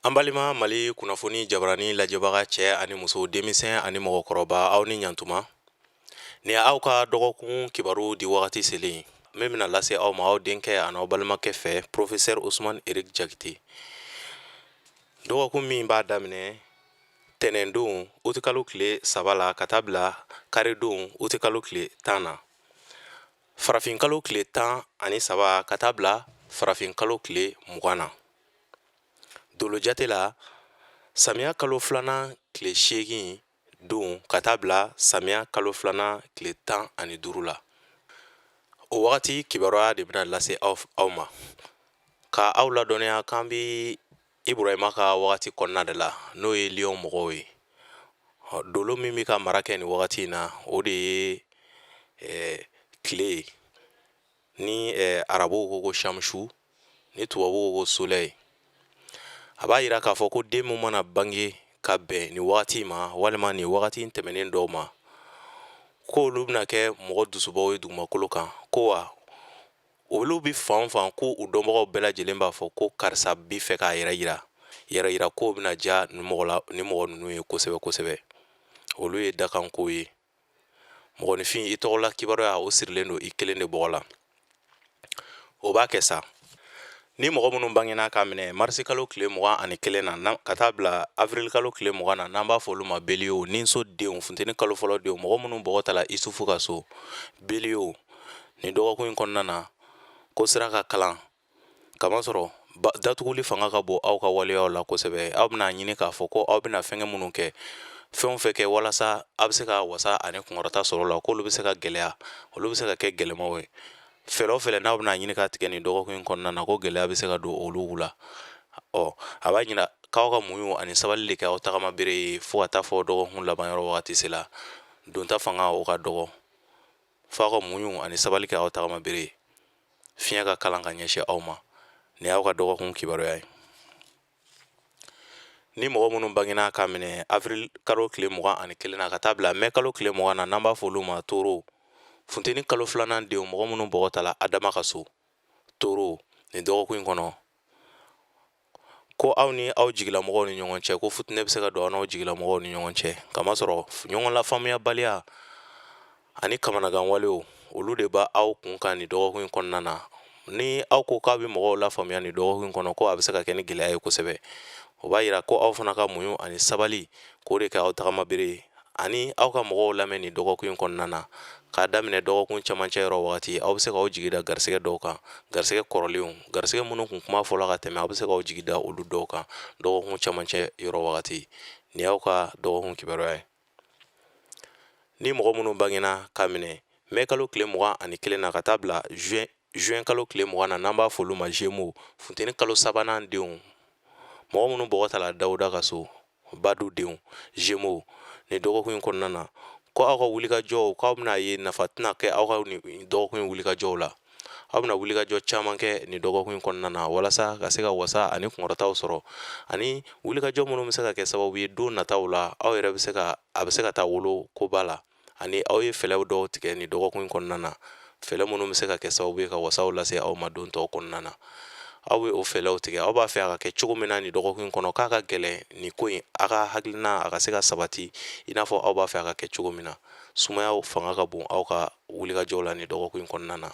An balima Mali kunnafoni jabarani lajɛbaga cɛ ani muso denmisɛn ani mɔgɔkɔrɔba aw ni ɲantuma. Ni aw ka dɔgɔkun kibaru di wagati selen min bɛna lase aw ma aw denkɛ ani aw balimakɛ fɛ Professeur Ousmane Eric Jakite. Dɔgɔkun min b'a daminɛ tɛnɛndon Août kalo tile 3 la ka taa bila karedon Août kalo tile 10 na. Farafin kalo tile 13 ka taa bila farafin kalo tile 20 na. Dolo jate la samiya kalo filanan tile 8 don ka taa bila samiya kalo filanan tile 15 la. O wagati kibaruya de bɛna lase aw ma ka aw ladɔnniya k'an bi Ibrahima ka wagati kɔnɔna de la n'o ye Lion mɔgɔw ye. Dolo min bɛ ka mara kɛ nin wagati in na o de ye tile ni arabuw ko ko shamsu ni tubabuw ko ko soleil. A b'a yira k'a fɔ ko den min mana bange ka bɛn nin wagati ma walima nin wagati tɛmɛnen dɔw ma ko olu bɛna kɛ mɔgɔ dusubaw ye dugumakolo kan ko wa olu bi fan fan ko u dɔnbagaw bɛɛ lajɛlen b'a fɔ ko karisa bi fɛ k'a yɛrɛ yira ko bɛna ja ni mɔgɔ ninnu ye kosɛbɛ kosɛbɛ. Olu ye dakanko ye. Mɔgɔninfin i tɔgɔla kibaruya o sirilen don i kelen de bɔgɔ la. O b'a kɛ sa. Ni mɔgɔ minnu bangena k'a minɛ marisi kalo tile 21 na ka taa bila avril kalo tile 20 na n'an b'a fɔ olu ma beliyo ninso denw funteni kalo fɔlɔ denw mɔgɔ minnu bɔgɔ tala isufu ka so beliyo nin dɔgɔkun in kɔnɔna na ko sira ka kalan kamasɔrɔ datuguli fanga ka bon aw ka waleyaw la kosɛbɛ. Aw bɛna ɲini k'a fɔ ko aw bɛna fɛngɛ minnu kɛ fɛn fɛn kɛ walasa aw bɛ se ka wasa ani kunkɔrɔta sɔrɔ la k'olu bɛ se ka gɛlɛya olu bɛ se ka kɛ gɛlɛmaw ye. Fɛlɛ o fɛlɛ n'aw bɛna ɲini ka tigɛ nin dɔgɔkun in kɔnɔna na ko gɛlɛya bɛ se ka don olu la. A b'a ɲina k'aw ka muɲu ani sabali de kɛ aw tagama bere ye fo ka taa fɔ dɔgɔkun laban yɔrɔ wagati sela. Donta fanga o ka dɔgɔ. F'aw ka muɲu ani sabali kɛ aw tagama bere ye. Fiɲɛ ka kalan ka ɲɛsin aw ma. Ni y'aw ka dɔgɔkun kibaruya ye. Ni mɔgɔ minnu bangena k'a minɛ avril kalo tile 21 na ka taa bila mai kalo tile 20 na n'an b'a fɔ olu ma toro. Funteni kalo filanan denw mɔgɔ minnu bɔgɔ tala Adama ka so toro nin dɔgɔkun in kɔnɔ ko aw ni aw jigilamɔgɔw ni ɲɔgɔn cɛ ko futinɛ bɛ se ka don aw n'aw jigilamɔgɔw ni ɲɔgɔn cɛ kamasɔrɔ ɲɔgɔn lafaamuyabaliya ani kamanagan walew olu de b'a aw kun kan nin dɔgɔkun in kɔnɔna na. Ni aw ko k'aw bɛ mɔgɔw lafaamuya nin dɔgɔkun in kɔnɔ ko a bɛ se ka kɛ ni gɛlɛya ye kosɛbɛ. O b'a yira ko aw fana ka muɲu ani sabali k'o de kɛ aw tagama bere ye ani aw ka mɔgɔw lamɛn nin dɔgɔkun in kɔnɔna na k'a daminɛ dɔgɔkun camancɛ yɔrɔ wagati aw bɛ se k'aw jigi da garisɛgɛ dɔw kan garisɛgɛ kɔrɔlenw garisɛgɛ minnu kun kuma fɔla ka tɛmɛ aw bɛ se k'aw jigi da olu dɔw kan dɔgɔkun camancɛ yɔrɔ wagati. Ni y'aw ka dɔgɔkun kibaruya ye. Ni mɔgɔ minnu bangena k'a minɛ mai kalo tile 21 na ka taa bila juin kalo tile 20 na n'an b'a fɔ olu ma Gémeaux funteni kalo sabanan denw mɔgɔ minnu bɔgɔ tala Dawuda ka so Badu denw Gémeaux nin dɔgɔkun in kɔnɔna na ko aw ka wulikajɔw k'aw bɛna ye nafa tɛna kɛ aw ka nin dɔgɔkun in wulikajɔw la. Aw bɛna wulikajɔ caman kɛ nin dɔgɔkun in kɔnɔna na walasa ka se ka wasa ani kunkɔrɔtaw sɔrɔ ani wulikajɔ minnu bɛ se ka kɛ sababu ye don nataw la aw yɛrɛ bɛ se ka taa wolo koba la ani aw ye fɛlɛw dɔw tigɛ nin dɔgɔkun in kɔnɔna na fɛlɛ minnu bɛ se ka kɛ sababu ye ka wasaw lase aw ma don tɔw kɔnɔna na. Aw bɛ o fɛlɛw tigɛ aw b'a fɛ a ka kɛ cogo min na nin dɔgɔkun in kɔnɔ k'a ka gɛlɛn nin ko in a ka hakilina a ka se ka sabati i n'a fɔ aw b'a fɛ a ka kɛ cogo min na. Sumayaw fanga ka bon aw ka wulikajɔw la nin dɔgɔkun in kɔnɔna na.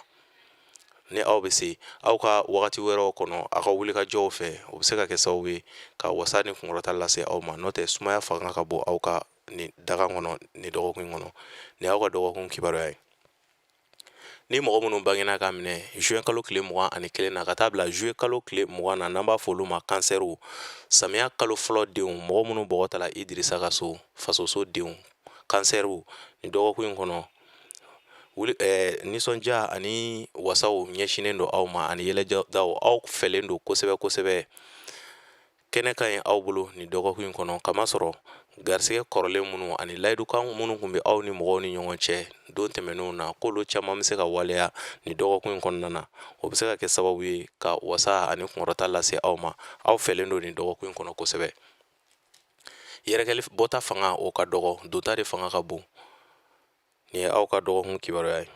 Ni aw bɛ se aw ka wagati wɛrɛw kɔnɔ aw ka wulikajɔw fɛ o bɛ se ka kɛ sababu ye ka wasa ni kunkɔrɔta lase aw ma n'o tɛ sumaya fanga ka bon aw ka nin daga kɔnɔ nin dɔgɔkun in kɔnɔ. Ni y'aw ka dɔgɔkun kibaruya ye. Ni mɔgɔ minnu bangena k'a minɛ juin kalo tile 21 na ka taa bila juillet kalo tile 20 na n'an b'a fɔ olu ma kansɛriw samiya kalo fɔlɔ denw mɔgɔ minnu bɔgɔ tala Idirisa ka so fasoso denw kansɛriw nin dɔgɔkun in kɔnɔ nisɔndiya ani wasaw ɲɛsinnen don aw ma ani yɛlɛdaw aw fɛlen don kosɛbɛ kosɛbɛ. Kɛnɛ ka ɲi aw bolo nin dɔgɔkun in kɔnɔ kamasɔrɔ garisɛgɛ kɔrɔlen minnu ani layidukan minnu kun bɛ aw ni mɔgɔw ni ɲɔgɔn cɛ don tɛmɛnenw na k'olu caman bɛ se ka waleya nin dɔgɔkun in kɔnɔna na o bɛ se ka kɛ sababu ye ka wasa ani kunkɔrɔta lase aw ma aw fɛlen don nin dɔgɔkun in kɔnɔ kosɛbɛ. Yɛrɛkɛli bɔta fanga o ka dɔgɔ donta de fanga ka bon. Nin ye aw ka dɔgɔkun kibaruya ye.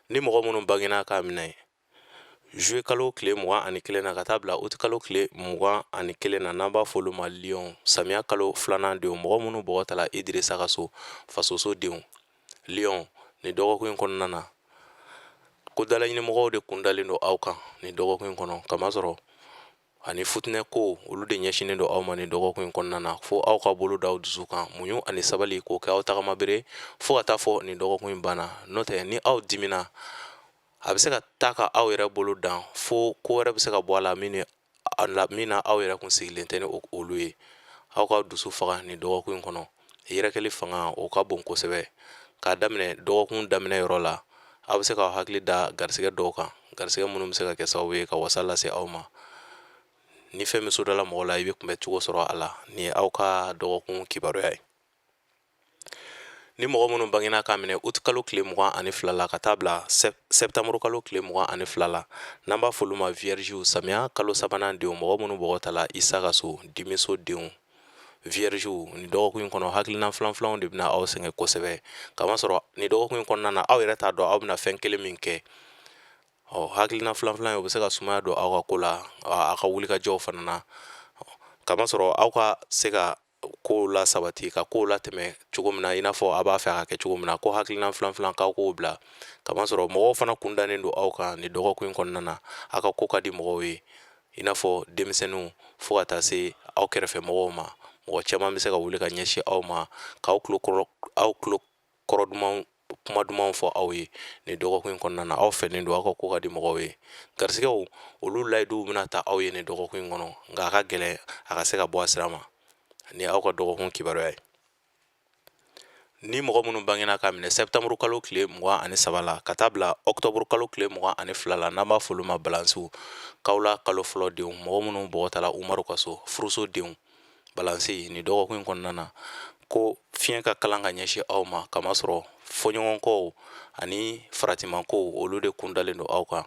Ni mɔgɔ minnu bangena k'a minɛ juillet kalo tile 21 na ka taa bila août kalo tile 21 na n'an b'a f'olu ma lion samiya kalo 2nan denw mɔgɔ minnu bɔgɔ tala Idirisa ka so fasoso denw lion ni dɔgɔkun in kɔnɔna na ko dalaɲinimɔgɔw de kun dalen don aw kan ni dɔgɔkun in kɔnɔ kamasɔrɔ ani futinɛ ko olu de ɲɛsinen don aw ma ni dɔgɔkun in kɔnɔna na fo aw ka bolo da aw dusu kan muɲu ani sabali k'o kɛ aw tagama bere fo ka taa fɔ ni dɔgɔkun in banna n'o tɛ ni aw dimina a bɛ se ka taa ka aw yɛrɛ bolo dan fo ko wɛrɛ bɛ se ka bɔ a la min na aw yɛrɛ kun sigilen tɛ ni olu ye aw ka dusu faga ni dɔgɔkun in kɔnɔ yɛrɛkɛli fanga o ka bon kosɛbɛ k'a daminɛ dɔgɔkun daminɛ yɔrɔ la aw bɛ se ka hakili da garisɛgɛ dɔw kan garisɛgɛ minnu bɛ se ka kɛ sababu ye ka wasa lase aw ma ni fɛn min sodala mɔgɔ la i bɛ kunbɛ cogo sɔrɔ a la ni ye aw ka dɔgɔkun kibaruya ye ni mɔgɔ minnu bangena k'a minɛ août kalo tile 22 la ka taa bila septembre kalo tile 22 la n'an b'a f'olu ma viergew samiya kalo 3nan denw mɔgɔ minnu bɔgɔ tala isa ka so dimiso denw viergew ni dɔgɔkun in kɔnɔ hakilina filanfilanw de bɛna aw sɛgɛn kosɛbɛ kamasɔrɔ ni dɔgɔkun in kɔnɔna na aw yɛrɛ t'a dɔn aw bɛna fɛn kelen min kɛ hakilina filanfilan ye o bɛ se ka sumaya don aw ka ko la a ka wulikajɔw fana na kamasɔrɔ aw ka se ka kow la sabati ka kow la tɛmɛ cogo min na i n'a fɔ a b'a fɛ a ka kɛ cogo min na ko hakilina filanfilan k'aw k'o bila kamasɔrɔ mɔgɔw fana kun dannen don aw kan ni dɔgɔkun in kɔnɔna na aw ka ko ka di mɔgɔw ye i n'a fɔ denmisɛnninw fo ka taa se aw kɛrɛfɛ mɔgɔw ma mɔgɔ caman bɛ se ka wuli ka ɲɛsin aw ma k'aw tulo kɔrɔ dumanw kuma dumanw fɔ aw ye ni dɔgɔkun in kɔnɔna na aw fɛlen don aw ka ko ka di mɔgɔw ye garisɛgɛw olu layiduw bɛna ta aw ye ni dɔgɔkun in kɔnɔ nka a ka gɛlɛn a ka se ka bɔ a sira ma ni aw ka dɔgɔkun kibaruya ye ni mɔgɔ minnu bangena ka minɛ septembre kalo tile 23 la ka taa bila octobre kalo tile 22 la n'an b'a f'olu ma balansiw k'aw la kalo fɔlɔ denw mɔgɔ minnu bɔgɔ tala umaru ka so furuso denw balansi ni dɔgɔkun in kɔnɔna na ko fiɲɛ ka kalan ka ɲɛsin aw ma kamasɔrɔ fɔɲɔgɔnkɔw ani faratimankow olu de kun dalen don aw kan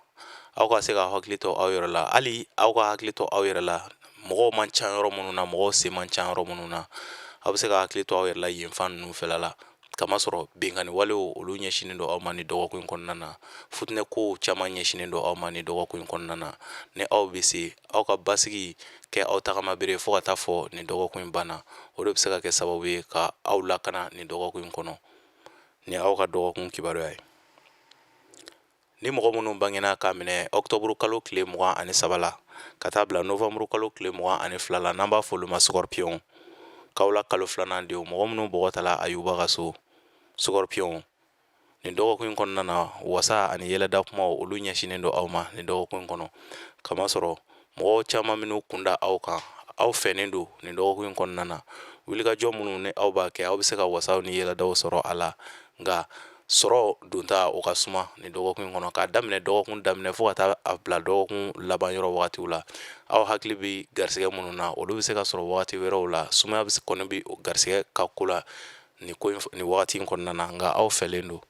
aw ka se ka hakili to aw yɛrɛ la hali aw ka hakili to aw yɛrɛ la mɔgɔw man ca yɔrɔ minnu na mɔgɔw se man ca yɔrɔ minnu na aw bɛ se ka hakili to aw yɛrɛ la yen fan ninnu fɛla la kamasɔrɔ bɛnkanni walew olu ɲɛsinen don aw ma ni dɔgɔkun in kɔnɔna na futinɛ kow caman ɲɛsinen don aw ma ni dɔgɔkun in kɔnɔna na ni aw bɛ se aw ka basigi kɛ aw tagama bere fo ka taa fɔ ni dɔgɔkun in banna o de bɛ se ka kɛ sababu ye ka aw lakana ni dɔgɔkun in kɔnɔ ni aw ka dɔgɔkun kibaruya ye ni mɔgɔ minnu bangena k'a minɛ octobre kalo tile 23 la ka taa bila novembre kalo tile 22 la n'an b'a f'olu ma scorpion k'aw la kalo 2nan denw mɔgɔ minnu bɔgɔ tala ayuba ka so scorpion nin dɔgɔkun in kɔnɔna na wasa ani yɛlɛda kumaw olu ɲɛsinen don aw ma nin dɔgɔkun in kɔnɔ kamasɔrɔ mɔgɔw caman minnu kunda aw kan aw fɛnen don nin dɔgɔkun in kɔnɔna na wulikajɔ minnu ni aw b'a kɛ aw bɛ se ka wasaw ni yɛlɛdaw sɔrɔ a la nka sɔrɔ donta o ka suma nin dɔgɔkun in kɔnɔ k'a daminɛ dɔgɔkun daminɛ fo ka taa a bila dɔgɔkun laban yɔrɔ wagatiw la aw hakili bɛ garisɛgɛ minnu na olu bɛ se ka sɔrɔ wagati wɛrɛw la sumaya kɔni bɛ garisɛgɛ ka ko la nin wagati in kɔnɔna na nka aw fɛlen don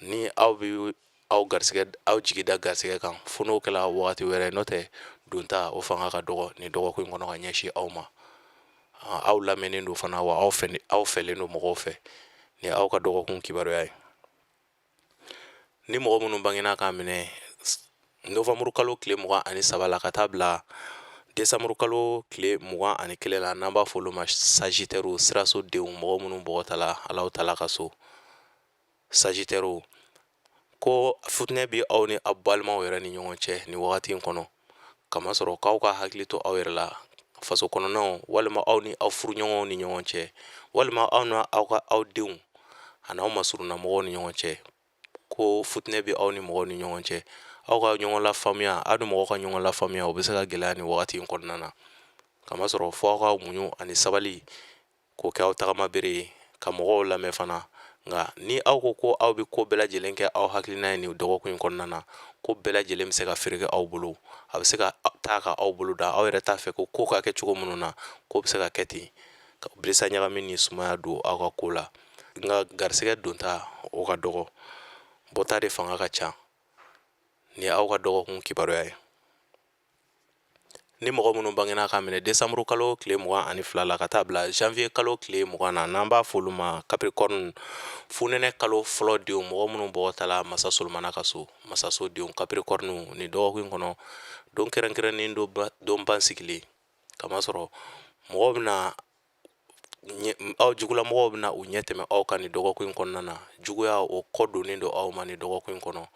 ni aw bɛ aw garisɛgɛ aw jigi da garisɛgɛ kan fo n'o kɛla wagati wɛrɛ n'o tɛ donta o fanga ka dɔgɔ nin dɔgɔkun in kɔnɔ ka ɲɛsin aw ma aw lamɛnnen don fana wa aw fɛlen don mɔgɔw fɛ ni aw ka dɔgɔkun kibaruya ye ni mɔgɔ minnu bangena k'a minɛ novembre kalo tile 23 la ka taa bila décembre kalo tile 21 la n'an b'a f'olu ma sagittaire siraso denw mɔgɔ minnu bɔgɔ tala alaw tala ka so sagittaire ko futinɛ bɛ aw ni aw balimaw yɛrɛ ni ɲɔgɔn cɛ nin wagati in kɔnɔ kamasɔrɔ k'aw ka hakili to aw yɛrɛ la faso kɔnɔnaw walima aw ni aw furuɲɔgɔnw ni ɲɔgɔn cɛ walima aw na aw denw ani aw masuruna mɔgɔw ni ɲɔgɔn cɛ ko futinɛ bɛ aw ni mɔgɔw ni ɲɔgɔn cɛ aw ka ɲɔgɔn lafaamuya aw ni mɔgɔw ka ɲɔgɔn lafaamuya o bɛ se ka gɛlɛya nin wagati in kɔnɔna na kamasɔrɔ fo aw ka muɲu ani sabali k'o kɛ aw tagama bere ye ka mɔgɔw lamɛn fana nka ni aw ko aw bɛ ko bɛɛ lajɛlen kɛ aw hakilina ye nin dɔgɔkun in kɔnɔna na ko bɛɛ lajɛlen bɛ se ka fereke aw bolo a bɛ se ka taa ka aw bolo da aw yɛrɛ t'a fɛ ko ka kɛ cogo minnu na ko bɛ se ka kɛ ten ka birisa ɲagami ni sumaya don aw ka ko la nka garisɛgɛ donta o ka dɔgɔ bɔta de fanga ka ca ni aw ka dɔgɔkun kibaruya ye ni mɔgɔ minnu bangena ka minɛ décembre kalo tile 22 la ka taa bila janvier kalo tile 20 na n'an b'a f'olu ma capricorne funɛnɛ kalo fɔlɔ denw mɔgɔ minnu bɔgɔ tala masa solomana ka so masaso denw capricorne ni dɔgɔkun kɔnɔ don kɛrɛnkɛrɛnnen don ban sigilen kamasɔrɔ mɔgɔ bɛna aw jugulamɔgɔw bɛna u ɲɛ tɛmɛ aw kan ni dɔgɔkun kɔnɔna na juguya o kɔ donnen don aw ma ni dɔgɔkun kɔnɔ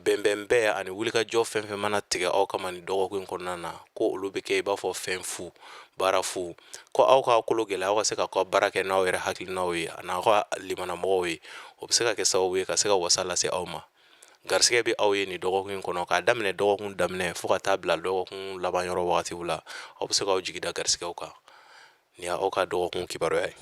bɛnbɛnbɛn ani wulikajɔ fɛn fɛn mana tigɛ aw kama ni dɔgɔkun kɔnɔna na ko olu bɛ kɛ i b'a fɔ fɛn fu baara fu ko aw ka kolo gɛlɛya aw ka se ka aw baara kɛ n'aw yɛrɛ hakilinaw ye ani aw ka limanamɔgɔw ye o bɛ se ka kɛ sababu ye ka se ka wasa lase aw ma garisɛgɛ bɛ aw ye nin dɔgɔkun kɔnɔ k'a daminɛ dɔgɔkun daminɛ fo ka taa bila dɔgɔkun laban yɔrɔ wagatiw la aw bɛ se k'aw jigi da garisɛgɛw kan nin y'aw ka dɔgɔkun kibaruya ye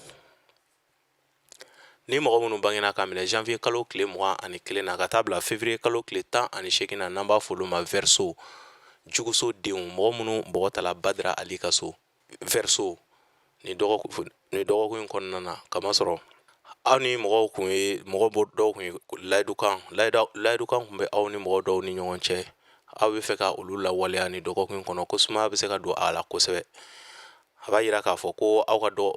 ni mɔgɔ minnu bangena ka minɛ janvier kalo tile 21 na ka taa bila février kalo tile 18 na n'an b'a f'olu ma verseau juguso denw mɔgɔ minnu bɔgɔ tala badira ali ka so verseau ni dɔgɔkun kɔnɔna na kamasɔrɔ aw ni mɔgɔw kun ye dɔw kun ye layidukan kun bɛ aw ni mɔgɔ dɔw ni ɲɔgɔn cɛ aw bɛ fɛ ka olu lawaleya ni dɔgɔkun kɔnɔ ko sumaya bɛ se ka don a la kosɛbɛ a b'a yira k'a fɔ ko aw ka dɔ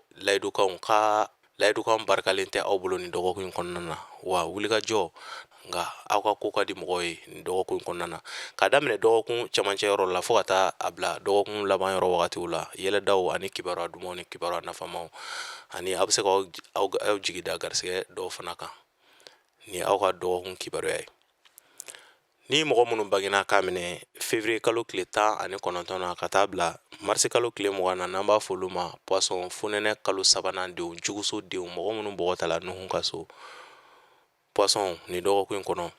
layidukan barikalen tɛ aw bolo ni dɔgɔkun kɔnɔna na wa wulikajɔ nka aw ka ko ka di mɔgɔw ye nin dɔgɔkun kɔnɔna na k'a daminɛ dɔgɔkun cɛmancɛ yɔrɔ la fo ka taa a bila dɔgɔkun laban yɔrɔ wagatiw la yɛlɛdaw ani kibaruya dumanw ni kibaruya nafamaw ani aw bɛ se ka aw jigi da garisɛgɛ dɔw fana kan ni aw ka dɔgɔkun kibaruya ye ni mɔgɔ minnu bangena k'a minɛ février kalo tile 19 na ka taa bila mars kalo tile 20 na n'an b'a f'olu ma poisson funɛnɛ kalo 3nan denw juguso denw mɔgɔ minnu bɔgɔ tala nuhun ka so poisson ni dɔgɔkun kɔnɔ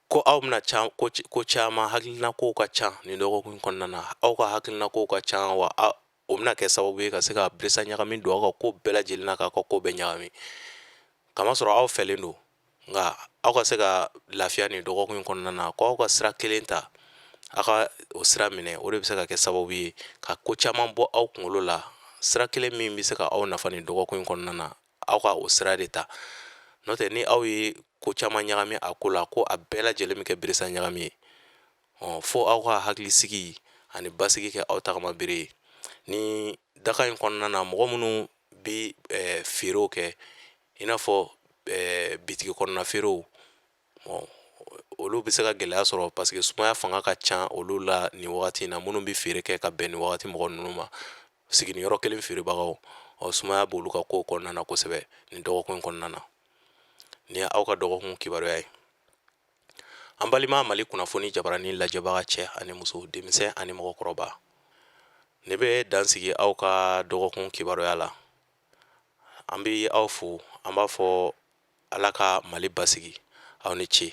ko aw bɛna ko caman hakilina kow ka ca ni dɔgɔkun kɔnɔna na aw ka hakilina kow ka ca wa o bɛna kɛ sababu ye ka se ka bilisa ɲagami don aw ka ko bɛɛ lajɛlen na k'aw ka ko bɛɛ ɲagami kamasɔrɔ aw fɛlen don nka aw ka se ka lafiya nin dɔgɔkun kɔnɔna na ko aw ka sira kelen ta aw ka o sira minɛ o de bɛ se ka kɛ sababu ye ka ko caman bɔ aw kunkolo la sira kelen min bɛ se ka aw nafa nin dɔgɔkun kɔnɔna na aw ka o sira de ta n'o tɛ ni aw ye ko caman ɲagami a ko la ko a bɛɛ lajɛlen bɛ kɛ birisa ɲagami ye fo aw ka hakilisigi ani basigi kɛ aw tagama bere ye ni daga in kɔnɔna na mɔgɔ minnu bɛ feerew kɛ i n'a fɔ bitigi kɔnɔna feerew olu bɛ se ka gɛlɛya sɔrɔ paseke sumaya fanga ka ca olu la nin wagati in na minnu bɛ feere kɛ ka bɛn nin wagati mɔgɔ ninnu ma siginiyɔrɔ kelen feerebagaw sumaya b'olu ka kow kɔnɔna na kosɛbɛ nin dɔgɔkun kɔnɔna na ni aw ka dɔgɔkun kibaruya ye an balima MaliKunafoni jabaranin lajɛbaga cɛ ani muso denmisɛn ani mɔgɔkɔrɔba ne bɛ dansigi aw ka dɔgɔkun kibaruya la an bɛ aw fo an b'a fɔ ala ka mali basigi aw ni ce